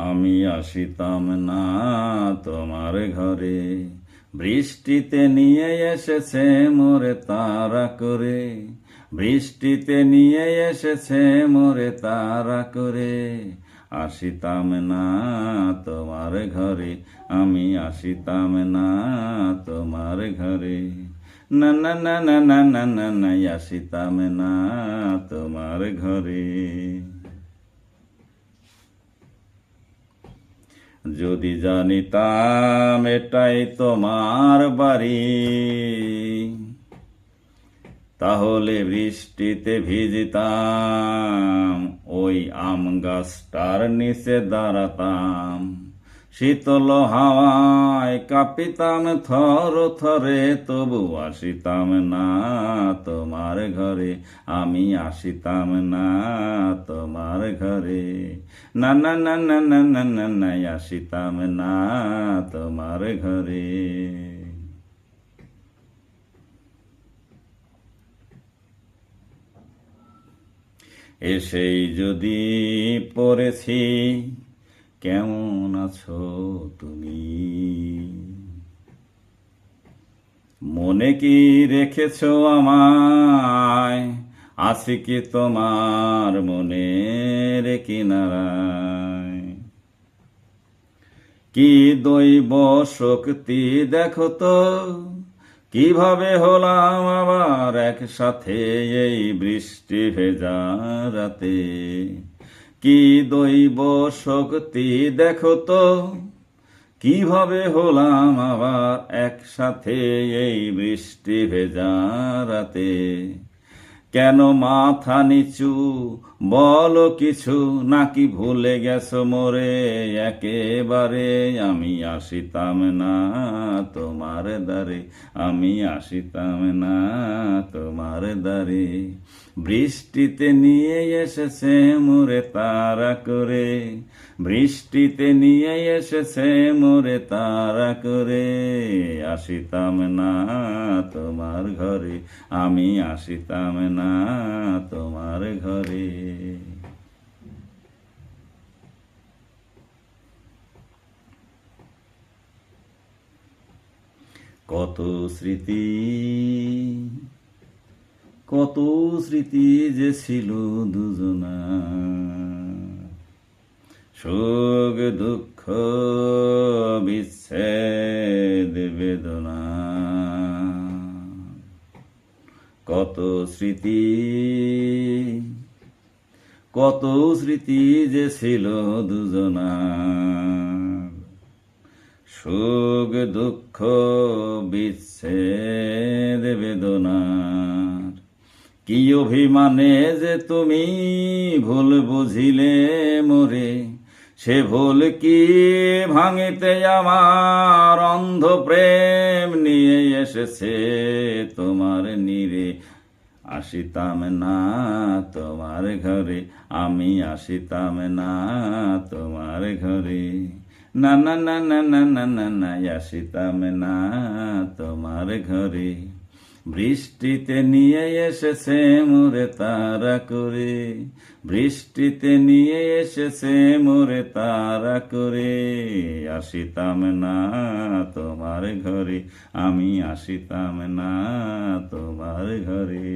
আমি আসিতাম না তোমার ঘরে। বৃষ্টিতে নিয়ে এসেছে মোরে তাড়া করে, বৃষ্টিতে নিয়ে এসেছে মোরে তাড়া করে। আসিতাম না তোমার ঘরে, আমি আসিতাম না তোমার ঘরে। না না না না না না না না, আসিতাম না তোমার ঘরে। যদি জানিতাম এটাই তোমার বাড়ি, তাহলে বৃষ্টিতে ভিজতাম, ওই আম গাছটার নিচে দাঁড়াতাম। শীতল হাওয়ায় কাঁপিতাম থর থরে, তবু আসিতাম না তোমার ঘরে, আমি আসিতাম না তোমার ঘরে। না না না না না না না না, আসিতাম না তোমার ঘরে। এসেই যদি পড়েছি, কেমন আছো তুমি, মনে কি রেখেছো আমায়, আছি কি তোমার মনের কিনারায়। কি দৈব শক্তি দেখো তো, কিভাবে হলাম আবার একসাথে এই বৃষ্টি ভেজা রাতে। কি দৈব শক্তি দেখো তো, কিভাবে হলাম আবার একসাথে এই বৃষ্টি ভেজা রাতে। কেন মাথা নিচু বলো কিছু, নাকি ভুলে গেছো মোরে একেবারে। আমি আসিতাম না তোমার দ্বারে, আমি আসিতাম না তোমার দ্বারে। বৃষ্টিতে নিয়ে এসেছে মোরে তাড়া করে, বৃষ্টিতে নিয়ে এসেছে মোরে তাড়া করে। আসিতাম না তোমার ঘরে, আমি আসিতাম না তোমার ঘরে। কত স্মৃতি, কত স্মৃতি যে ছিল দুজনার, সুখ দুঃখ বিচ্ছেদ বেদনা। কত স্মৃতি, কত স্মৃতি যে ছিল দুজনার, সুখ দুঃখ বিচ্ছেদ বেদনার। কি অভিমানে যে তুমি ভুল বুঝিলে মোরে, সে ভুল কি ভাঙিতে আমার অন্ধ প্রেম নিয়ে এসেছে তোমার নীরে। আসিতাম না তোমার ঘরে, আমি আসিতাম না তোমার ঘরে। না না না না না না না না, আসিতাম না তোমার ঘরে। বৃষ্টিতে নিয়ে এসেছে মোরে তাড়া করে, বৃষ্টিতে নিয়ে এসেছে মোরে তাড়া করে। আসিতাম না তোমার ঘরে, আমি আসিতাম না তোমার ঘরে।